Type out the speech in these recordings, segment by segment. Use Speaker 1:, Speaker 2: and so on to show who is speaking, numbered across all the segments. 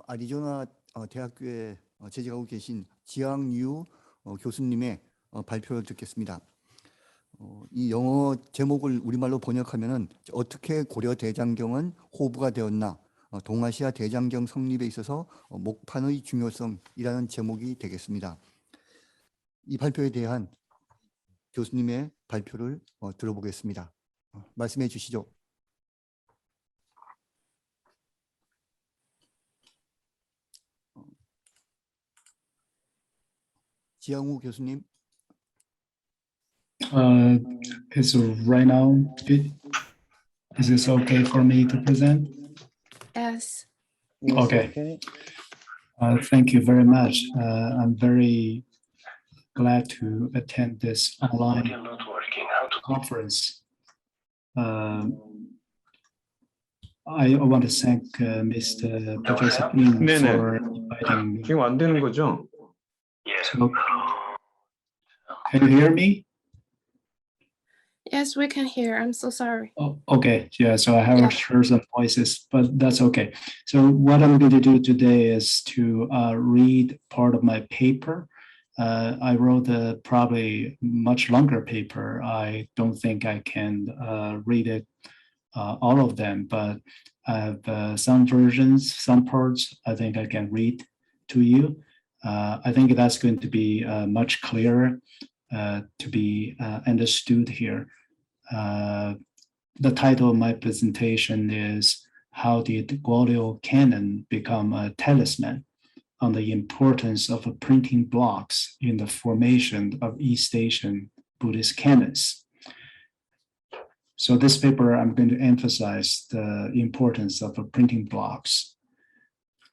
Speaker 1: 아리조나 대학교에 재직하고 계신 지항유 교수님의 발표를 듣겠습니다. 이 영어 제목을 우리말로 번역하면은 어떻게 고려대장경은 호부가 되었나, 동아시아 대장경 성립에 있어서 목판의 중요성이라는 제목이 되겠습니다. 이 발표에 대한 교수님의 발표를 들어보겠습니다. 말씀해 주시죠. 지항우 교수님.
Speaker 2: Is right now, is this okay for me to present?
Speaker 3: Yes.
Speaker 2: Okay. Thank you very much. I'm very glad to attend this online conference. I want to thank Mr. Professor Ng for inviting me.
Speaker 4: 지금 안 되는 거죠?
Speaker 2: So, can you hear me?
Speaker 3: Yes, we can hear. I'm so sorry.
Speaker 2: Oh, okay. Yeah, so I haven't heard some voices, but that's okay. So what I'm going to do today is to read part of my paper. I wrote a probably much longer paper. I don't think I can read it, all of them, but I have some versions, some parts I think I can read to you. I think that's going to be much clearer to be understood here. The title of my presentation is How Did Goryeo Canon Become a Talisman? On the Importance of Printing Blocks in the Formation of East Asian Buddhist Canons. So this paper, I'm going to emphasize the importance of printing blocks.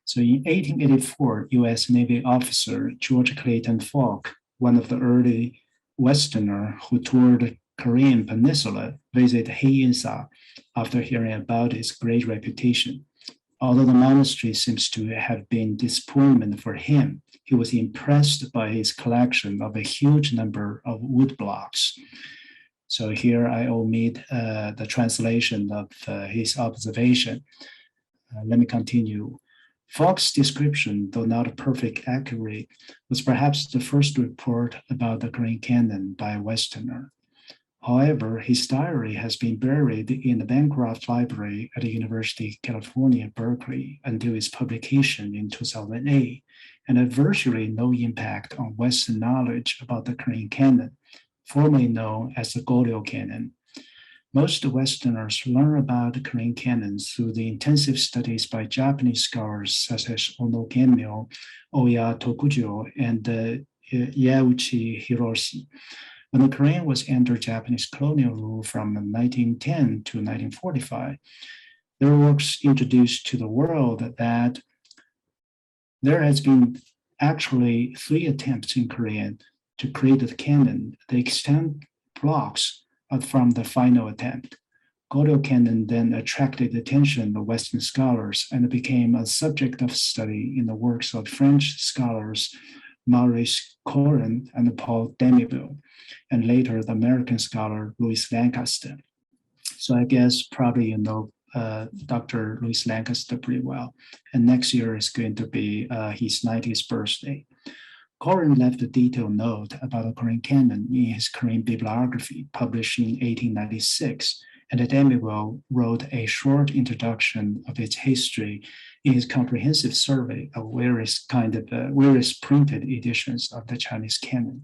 Speaker 2: So in 1884, US Navy officer George Clayton Falk, one of the early Westerner who toured Korean Peninsula, visited Haeinsa after hearing about its great reputation. Although the monastery seems to have been disappointment for him, he was impressed by his collection of a huge number of wood blocks. So here I omit the translation of his observation. Let me continue. Falk's description, though not perfectly accurate, was perhaps the first report about the Korean canon by a Westerner. However, his diary has been buried in the Bancroft Library at the University of California, Berkeley, until its publication in 2008, and had virtually no impact on Western knowledge about the Korean canon, formerly known as the Goryeo Canon. Most Westerners learn about the Korean canon through the intensive studies by Japanese scholars such as Ono Genmyo, Oya Tokujo, and Yauchi Hiroshi. When the Korean was under Japanese colonial rule from 1910 to 1945, there were works introduced to the world that there has been actually 3 attempts in Korean to create the canon. The extant blocks from the final attempt. Goryeo Canon then attracted the attention of Western scholars and became a subject of study in the works of French scholars Maurice Corin and Paul Demiville, and later the American scholar Louis Lancaster. So I guess probably you know Dr. Louis Lancaster pretty well. And next year is going to be his 90th birthday. Corin left a detailed note about the Korean canon in his Korean bibliography published in 1896, and Demiville wrote a short introduction of its history in his comprehensive survey of various printed editions of the Chinese canon.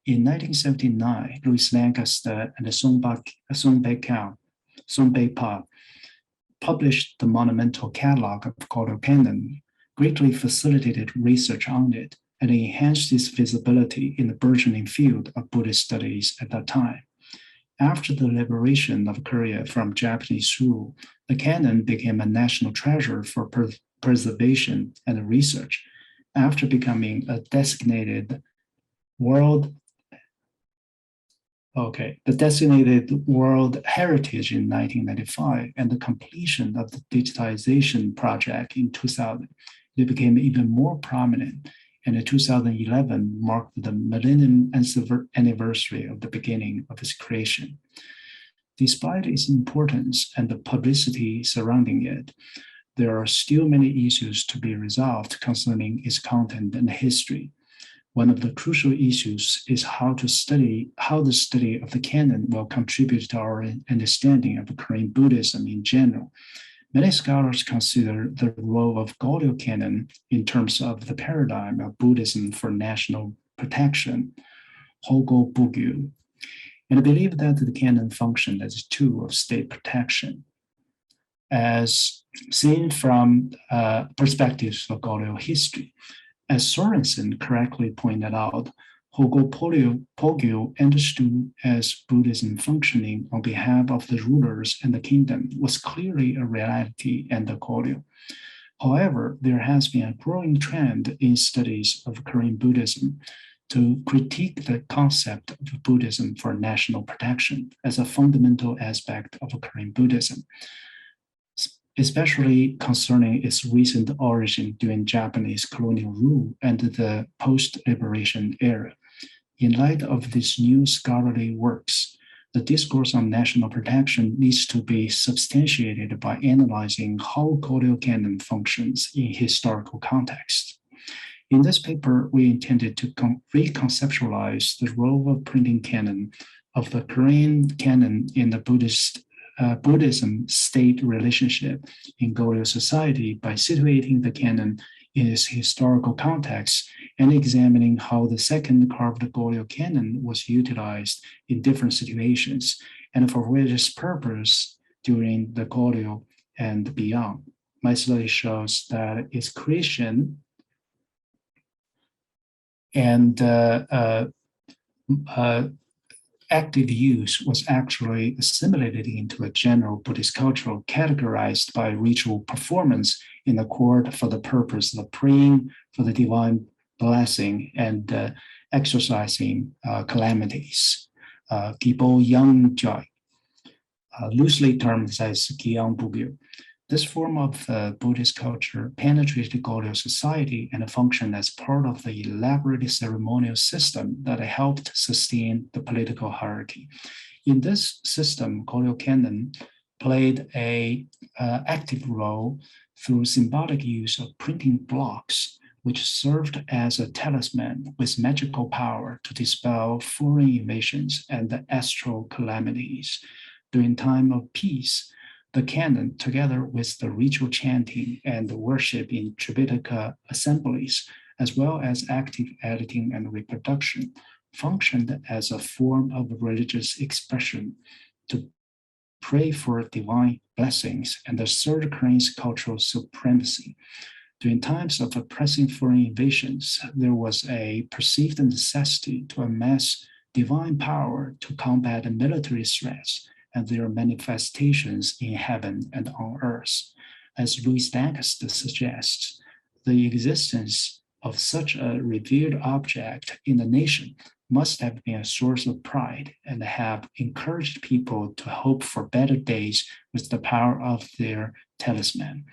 Speaker 2: In 1979, Louis Lancaster and Song Bei-pa published the monumental catalog of Goryeo Canon, greatly facilitated research on it, and enhanced its visibility in the burgeoning field of Buddhist studies at that time. After the liberation of Korea from Japanese rule, the canon became a national treasure for preservation and research. After becoming a designated World Heritage in 1995 and the completion of the digitization project in 2000, it became even more prominent. And in 2011 marked the millennium anniversary of the beginning of its creation. Despite its importance and the publicity surrounding it, there are still many issues to be resolved concerning its content and history. One of the crucial issues is how the study of the canon will contribute to our understanding of Korean Buddhism in general. Many scholars consider the role of Goryeo Canon in terms of the paradigm of Buddhism for national protection, Hogo Bugyu, and I believe that the canon functioned as a tool of state protection. As seen from perspectives of Goryeo history, as Sorensen correctly pointed out, Hogo Bugyu understood as Buddhism functioning on behalf of the rulers and the kingdom was clearly a reality in the Goryeo. However, there has been a growing trend in studies of Korean Buddhism to critique the concept of Buddhism for national protection as a fundamental aspect of Korean Buddhism, especially concerning its recent origin during Japanese colonial rule and the post-liberation era. In light of these new scholarly works, the discourse on national protection needs to be substantiated by analyzing how Goryeo Canon functions in historical context. In this paper, we intended to reconceptualize the role of printing canon of the Korean canon in the Buddhism-state relationship in Goryeo society by situating the canon in its historical context and examining how the second carved Goryeo canon was utilized in different situations and for various purposes during the Goryeo and beyond. My study shows that its creation and active use was actually assimilated into a general Buddhist culture categorized by ritual performance in the court for the purpose of praying for the divine blessing and exorcising calamities. Gibo Yang Joy, loosely termed as Gyeong Bugyu. This form of Buddhist culture penetrated Goryeo society and functioned as part of the elaborate ceremonial system that helped sustain the political hierarchy. In this system, Goryeo Canon played an active role through symbolic use of printing blocks, which served as a talisman with magical power to dispel foreign invasions and the astral calamities. During time of peace, the canon, together with the ritual chanting and the worship in Tripitaka assemblies, as well as active editing and reproduction, functioned as a form of religious expression to pray for divine blessings and assert Korean's cultural supremacy. During times of oppressing foreign invasions, there was a perceived necessity to amass divine power to combat military threats and their manifestations in heaven and on earth. As Louis Lancaster suggests, the existence of such a revered object in the nation must have been a source of pride and have encouraged people to hope for better days with the power of their talisman.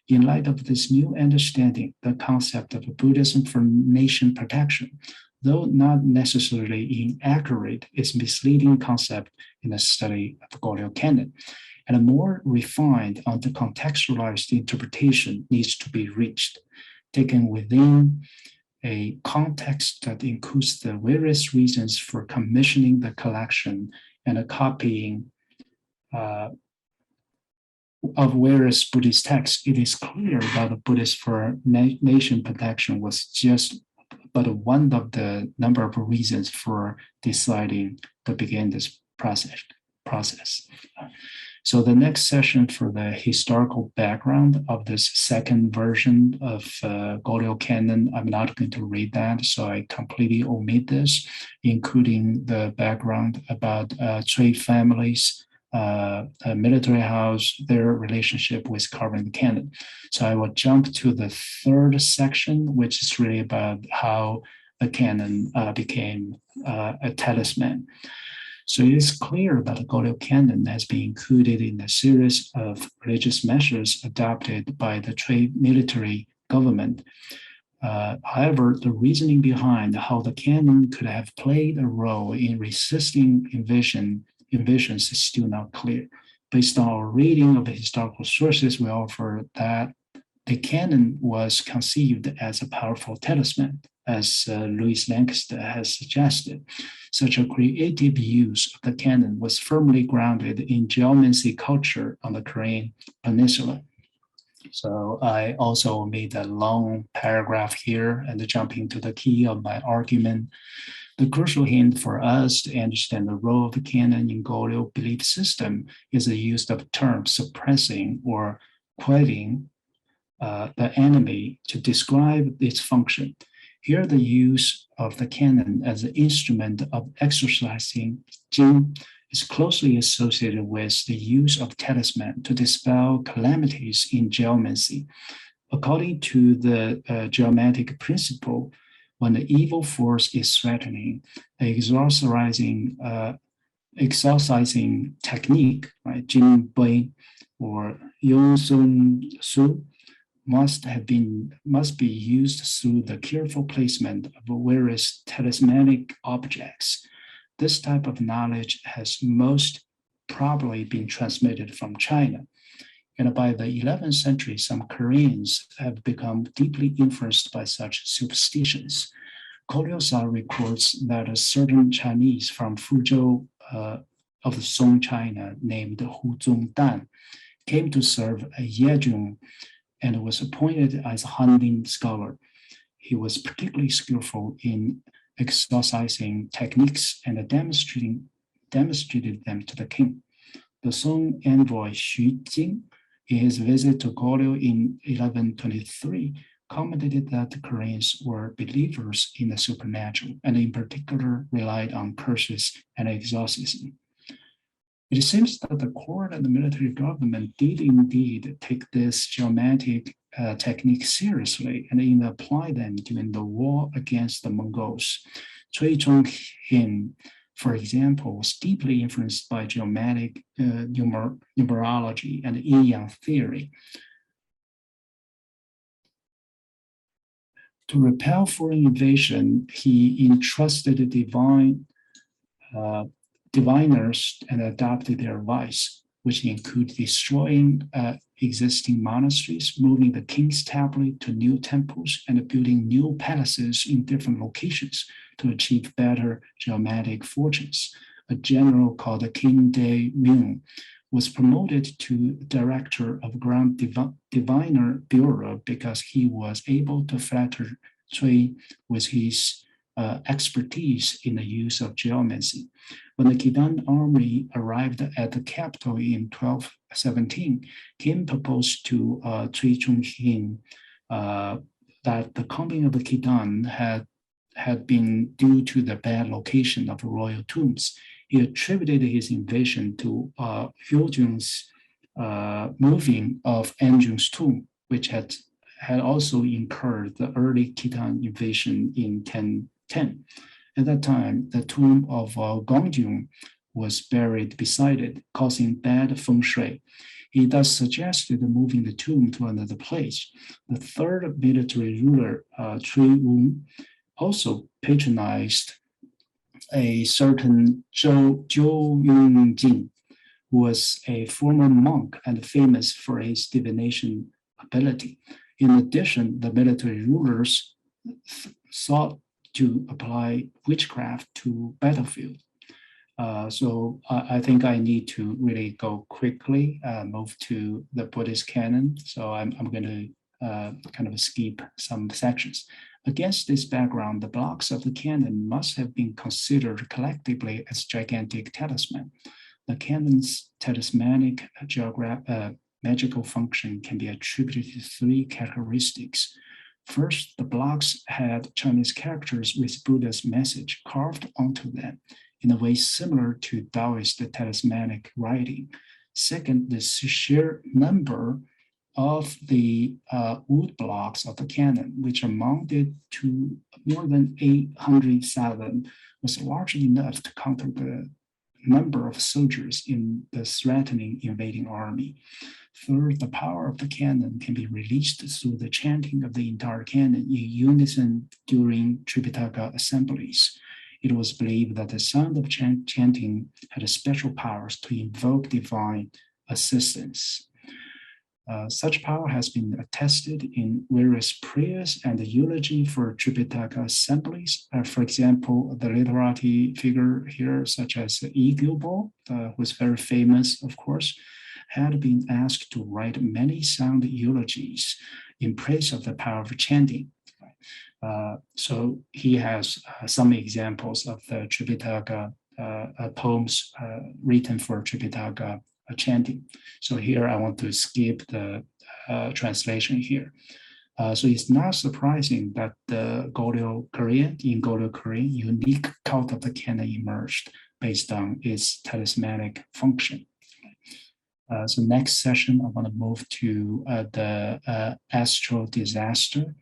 Speaker 2: In light of this new understanding, the concept of Buddhism for nation protection, though not necessarily inaccurate, is a misleading concept in the study of Goryeo Canon, and a more refined and contextualized interpretation needs to be reached, taken within a context that includes the various reasons for commissioning the collection and a copying of various Buddhist texts. It is clear that the Buddhist for nation protection was just but one of the number of reasons for deciding to begin this process. So the next session for the historical background of this second version of Goryeo Canon, I'm not going to read that, so I completely omit this, including the background about Choi families, a military house, their relationship with current canon. So I will jump to the third section, which is really about how the canon became a talisman. So it is clear that the Goryeo Canon has been included in a series of religious measures adopted by the Choi military government. However, the reasoning behind how the canon could have played a role in resisting invasions is still not clear. Based on our reading of the historical sources, we offer that The canon was conceived as a powerful talisman, as Louis Lancaster has suggested. Such a creative use of the canon was firmly grounded in geomancy culture on the Korean peninsula. So I also made a long paragraph here and jumping to the key of my argument. The crucial hint for us to understand the role of the canon in Goryeo belief system is the use of terms suppressing or quelling the enemy to describe its function. Here, the use of the canon as an instrument of exercising Jing is closely associated with the use of talisman to dispel calamities in geomancy. According to the geomantic principle, when the evil force is threatening, the exorcising technique, right, Jing Bui or Yong Sun Su, must be used through the careful placement of various talismanic objects. This type of knowledge has most probably been transmitted from China. And by the 11th century, some Koreans have become deeply influenced by such superstitions. Goryeo records that a certain Chinese from Fuzhou of Song, China, named Hu Zongdan, came to serve a Yejun and was appointed as a hunting scholar. He was particularly skillful in exorcising techniques and demonstrated them to the king. The Song envoy Xu Jing, in his visit to Goryeo in 1123, commented that the Koreans were believers in the supernatural and in particular relied on curses and exorcism. It seems that the court and the military government did indeed take this geomantic technique seriously and even apply them during the war against the Mongols. Cui Chong-hin, for example, was deeply influenced by geomantic numerology and yin-yang theory. To repel foreign invasion, he entrusted diviners and adopted their advice, which include destroying existing monasteries, moving the king's tablet to new temples, and building new palaces in different locations to achieve better geomantic fortunes. A general called Kim Dae-myung was promoted to director of Grand Diviner Bureau because he was able to flatter Cui with his expertise in the use of geomancy. When the Khitan army arrived at the capital in 1217, Kim proposed to Cui Chong-hin that the coming of the Khitan had been due to the bad location of royal tombs. He attributed his invasion to Hyojung's moving of Anjung's tomb, which had also incurred the early Khitan invasion in 1010. At that time, the tomb of Gongjung was buried beside it, causing bad feng shui. He thus suggested moving the tomb to another place. The third military ruler, Cui Wun, also patronized a certain Zhou Yungjing, who was a former monk and famous for his divination ability. In addition, the military rulers sought to apply witchcraft to battlefield. So I think I need to really go quickly, move to the Buddhist canon. So I'm going to kind of skip some sections. Against this background, the blocks of the canon must have been considered collectively as gigantic talisman. The canon's talismanic magical function can be attributed to three characteristics. First, the blocks had Chinese characters with Buddha's message carved onto them in a way similar to Taoist talismanic writing. Second, the sheer number of the wood blocks of the canon, which amounted to more than 800,000, was largely enough to counter the number of soldiers in the threatening invading army. Third, the power of the canon can be released through the chanting of the entire canon in unison during Tripitaka assemblies. It was believed that the sound of chanting had special powers to invoke divine assistance. Such power has been attested in various prayers and eulogy for Tripitaka assemblies. For example, the literati figure here, such as Igilbo, who is very famous, of course, had been asked to write many sound eulogies in praise of the power of chanting. So he has some examples of the Tripitaka poems written for Tripitaka chanting. So here I want to skip the translation here. So it's not surprising that the Goryeo-Korean, unique cult of the canon emerged based on its talismanic function. So next session, I want to move to the Astral Disaster.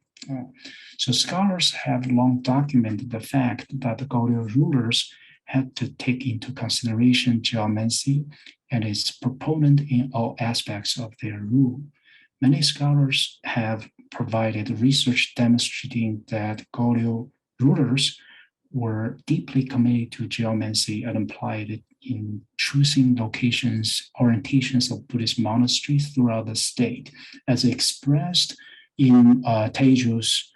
Speaker 2: So scholars have long documented the fact that the Goryeo rulers had to take into consideration geomancy and its proponent in all aspects of their rule. Many scholars have provided research demonstrating that Goryeo rulers were deeply committed to geomancy and applied it in choosing locations, orientations of Buddhist monasteries throughout the state, as expressed in Taejo's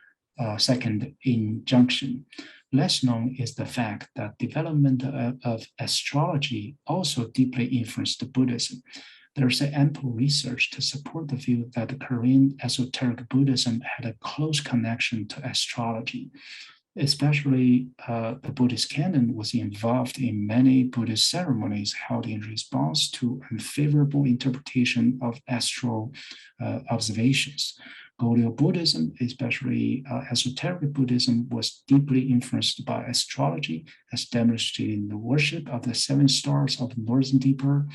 Speaker 2: second injunction. Less known is the fact that development of astrology also deeply influenced Buddhism. There's ample research to support the view that the Korean esoteric Buddhism had a close connection to astrology. Especially the Buddhist Canon was involved in many Buddhist ceremonies held in response to unfavorable interpretation of astral observations. Goryeo Buddhism, especially esoteric Buddhism, was deeply influenced by astrology, as demonstrated in the worship of the 7 stars of Northern Deeper.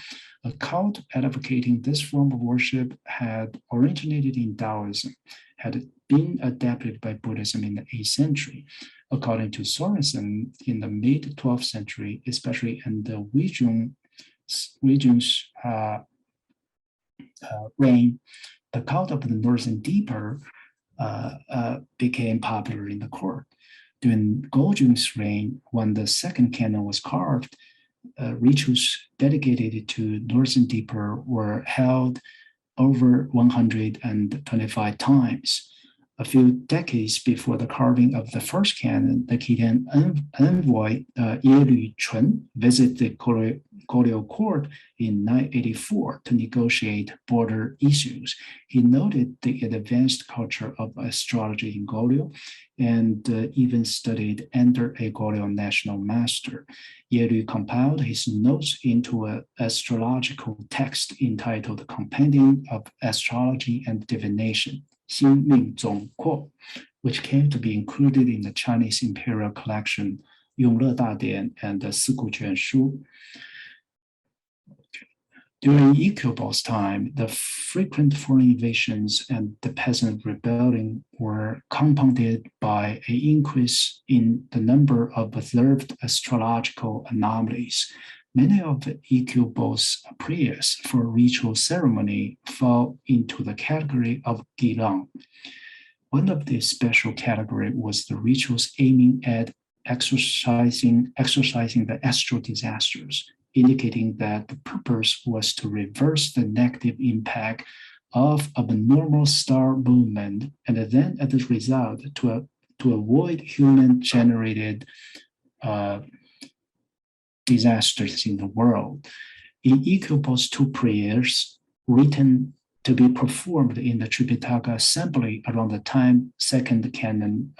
Speaker 2: A cult advocating this form of worship had originated in Taoism, had been adapted by Buddhism in the 8th century. According to Sorensen, in the mid-12th century, especially in the Huijun's reign, the cult of the Northern Deeper became popular in the court. During Gojung's reign, when the second canon was carved, rituals dedicated to Northern Deeper were held over 125 times. A few decades before the carving of the first canon, the Khitan envoy Ye Lü-chun visited the Goryeo court in 984 to negotiate border issues. He noted the advanced culture of astrology in Goryeo and even studied under a Goryeo national master. Ye Lü compiled his notes into an astrological text entitled Compendium of Astrology and Divination, 星命总括, which came to be included in the Chinese imperial collection 永乐大典 and the 四库全书. During Ikyubo's time, the frequent foreign invasions and the peasant rebellion were compounded by an increase in the number of observed astrological anomalies. Many of Ikyubo's prayers for ritual ceremony fall into the category of Gilang. One of the special category was the rituals aiming at exorcising the astral disasters, indicating that the purpose was to reverse the negative impact of abnormal star movement, and then as a result to avoid human-generated disasters in the world. In Ikyubo's 2 prayers, written to be performed in the Tripitaka assembly around the time second canon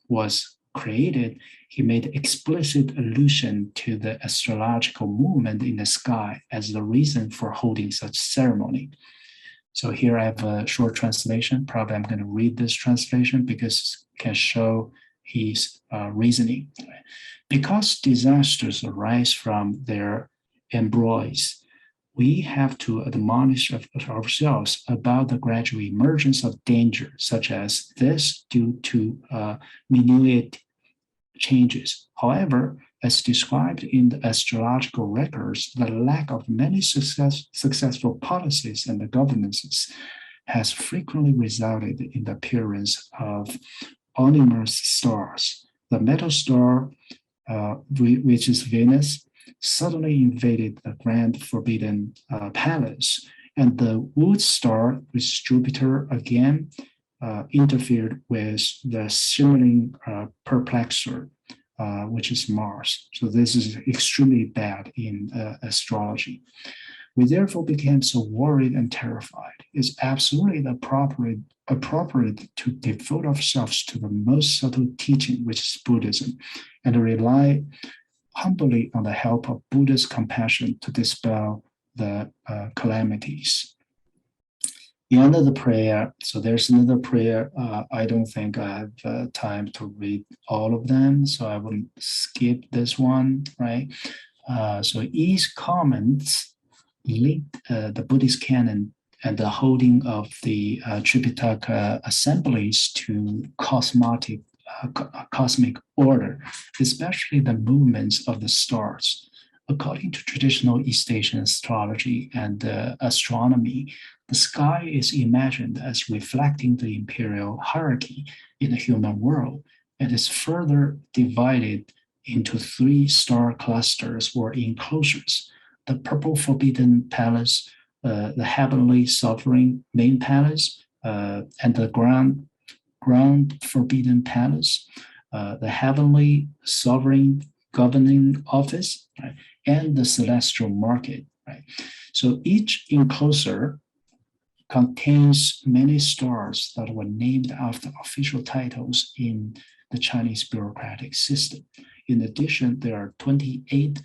Speaker 2: was created, he made explicit allusion to the astrological movement in the sky as the reason for holding such ceremony. So here I have a short translation. Probably I'm going to read this translation because it can show his reasoning. Because disasters arise from their embroils, we have to admonish ourselves about the gradual emergence of danger, such as this due to minute changes. However, as described in the astrological records, the lack of many successful policies and governances has frequently resulted in the appearance of ominous stars. The metal star, which is Venus, suddenly invaded the grand forbidden palace And the wood star with Jupiter again interfered with the simulating perplexor, which is Mars. So this is extremely bad in astrology. We therefore became so worried and terrified. It's absolutely appropriate to devote ourselves to the most subtle teaching, which is Buddhism, and rely humbly on the help of Buddha's compassion to dispel the calamities. The end of the prayer, so there's another prayer. I don't think I have time to read all of them, so I will skip this one, right? So each comments linked the Buddhist Canon and the holding of the Tripitaka assemblies to cosmic order, especially the movements of the stars. According to traditional East Asian astrology and astronomy, the sky is imagined as reflecting the imperial hierarchy in the human world and is further divided into 3 star clusters or enclosures: the purple forbidden palace, the heavenly sovereign main palace, and the ground forbidden palace, the heavenly sovereign governing office, right, and the celestial market. Right. So each enclosure contains many stars that were named after official titles in the Chinese bureaucratic system. In addition, there are 28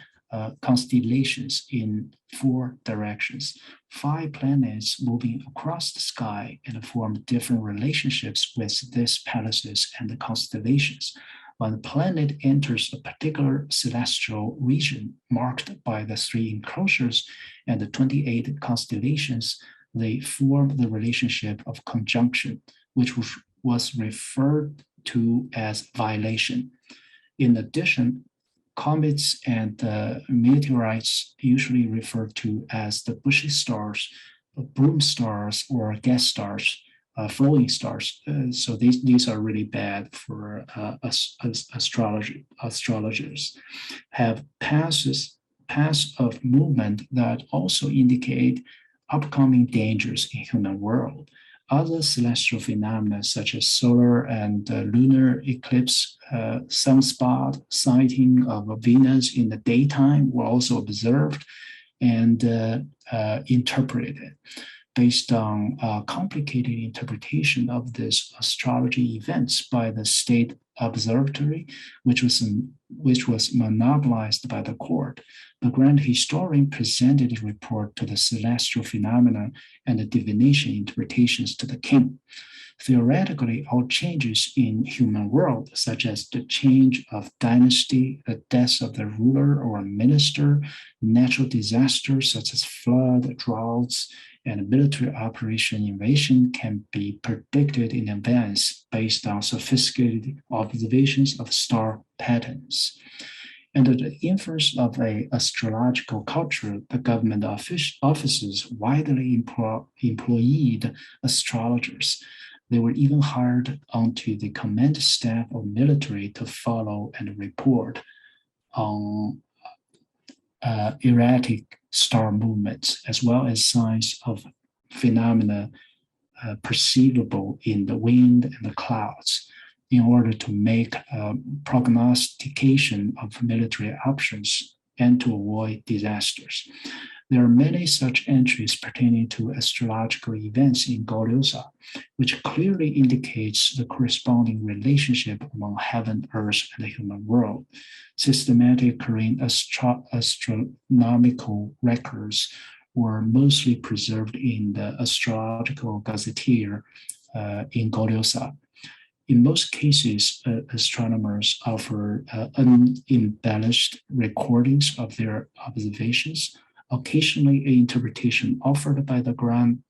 Speaker 2: constellations in 4 directions, 5 planets moving across the sky and form different relationships with these palaces and the constellations. When a planet enters a particular celestial region marked by the 3 enclosures and the 28 constellations, they form the relationship of conjunction, which was referred to as violation. In addition, comets and meteorites, usually referred to as the bushy stars, broom stars, or gas stars, falling stars. So these are really bad for astrologers. Have paths of movement that also indicate upcoming dangers in human world. Other celestial phenomena such as solar and lunar eclipse, sunspot, sighting of Venus in the daytime were also observed and interpreted. Based on complicated interpretation of these astrology events by the state observatory, which was monopolized by the court, the grand historian presented a report to the celestial phenomena and the divination interpretations to the king. Theoretically, all changes in human world, such as the change of dynasty, the death of the ruler or minister, natural disasters such as flood, droughts, and military operation invasion, can be predicted in advance based on sophisticated observations of star patterns. Under the influence of an astrological culture, the government offices widely employed astrologers. They were even hired onto the command staff of military to follow and report on erratic star movements, as well as signs of phenomena perceivable in the wind and the clouds, in order to make prognostication of military options and to avoid disasters. There are many such entries pertaining to astrological events in Goryeo, which clearly indicates the corresponding relationship among heaven, earth, and the human world. Systematic Korean astronomical records were mostly preserved in the Astrological Gazetteer in Goryeo. In most cases, astronomers offer unembellished recordings of their observations. Occasionally, an interpretation offered by the grand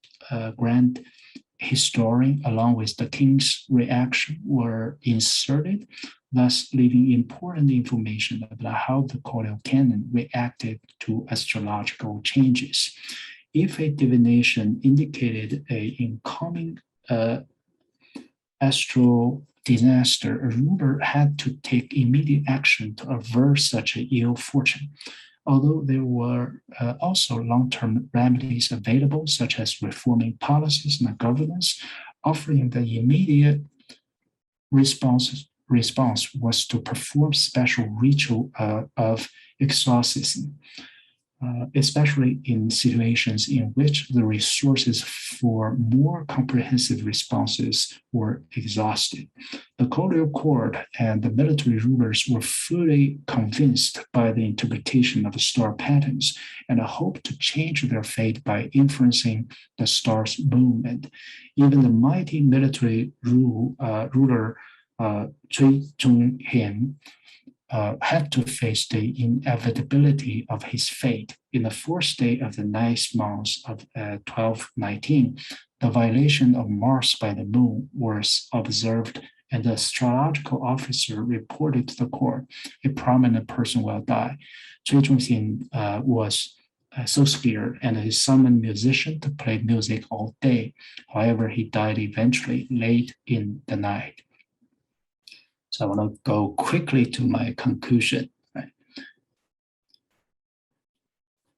Speaker 2: historian, along with the king's reaction, were inserted, thus leaving important information about how the Goryeo Canon reacted to astrological changes. If a divination indicated an incoming astral disaster, a ruler had to take immediate action to avert such an ill fortune. although there were also long-term remedies available, such as reforming policies and governance, offering the immediate response was to perform special ritual of exorcism, especially in situations in which the resources for more comprehensive responses were exhausted. The colonial court and the military rulers were fully convinced by the interpretation of the star patterns and hoped to change their fate by influencing the star's movement. Even the mighty military ruler Cui Chung-hen had to face the inevitability of his fate. In the fourth day of the ninth month of 1219, the violation of Mars by the moon was observed, and the astrological officer reported to the court, a prominent person will die. Cui Chung-hen was so scared, and he summoned musicians to play music all day. However, he died eventually late in the night. So I want to go quickly to my conclusion. Right?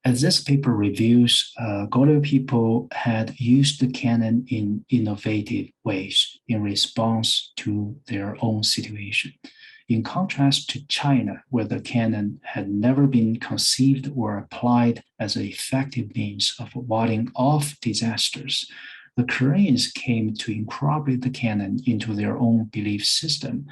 Speaker 2: As this paper reviews, Goryeo people had used the canon in innovative ways in response to their own situation. In contrast to China, where the canon had never been conceived or applied as an effective means of warding off disasters, the Koreans came to incorporate the canon into their own belief system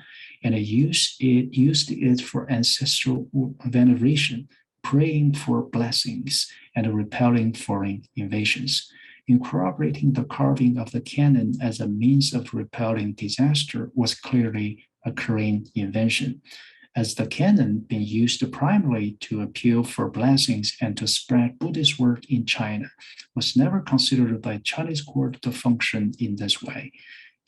Speaker 2: and used it for ancestral veneration, praying for blessings, and repelling foreign invasions. Incorporating the carving of the canon as a means of repelling disaster was clearly a Korean invention, as the canon being used primarily to appeal for blessings and to spread Buddhist work in China was never considered by Chinese court to function in this way.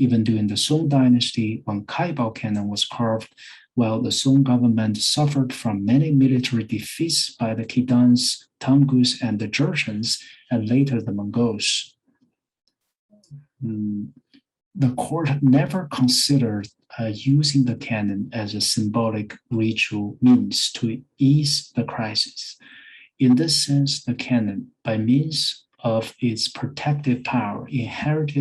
Speaker 2: Even during the Song dynasty, when Kaibao canon was carved, while the Song government suffered from many military defeats by the Khitans, Tangus, and the Jurchens, and later the Mongols, the court never considered using the canon as a symbolic ritual means to ease the crisis. In this sense, the canon, by means of its protective power inherent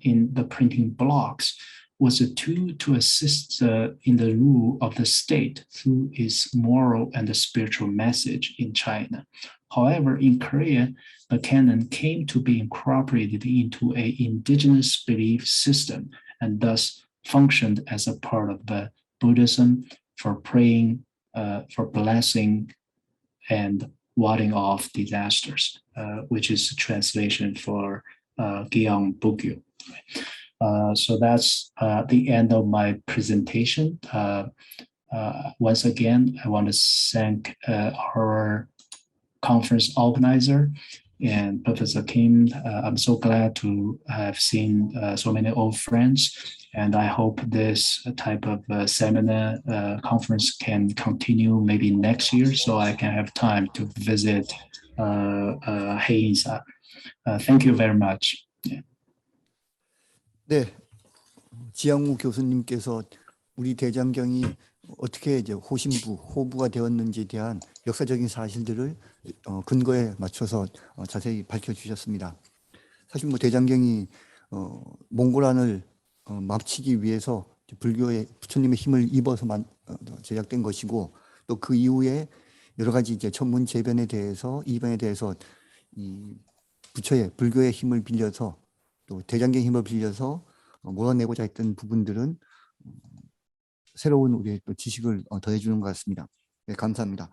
Speaker 2: in the printing blocks, was a tool to assist in the rule of the state through its moral and spiritual message in China. However, in Korea, the canon came to be incorporated into an indigenous belief system and thus functioned as a part of the Buddhism for praying, for blessing, and warding off disasters, which is a translation for Gyeong Bugyo. So that's the end of my presentation. Once again, I want to thank our conference organizer and Professor Kim. I'm so glad to have seen so many old friends, and I hope this type of seminar conference can continue maybe next year, so I can have time to visit 해인사. Thank you very much. Yeah.
Speaker 1: 네, 지양우 교수님께서 우리 대장경이 어떻게 이제 호부가 되었는지에 대한 역사적인 사실들을 근거에 맞춰서 자세히 밝혀주셨습니다. 사실 뭐 대장경이 몽골안을 막치기 위해서 불교의 부처님의 힘을 입어서 제작된 것이고, 또 그 이후에 여러 가지 이제 천문 재변에 대해서 이변에 대해서 이 부처의 불교의 힘을 빌려서 또 대장경의 힘을 빌려서 몰아내고자 했던 부분들은 새로운 우리의 또 지식을 더해주는 것 같습니다. 네, 감사합니다.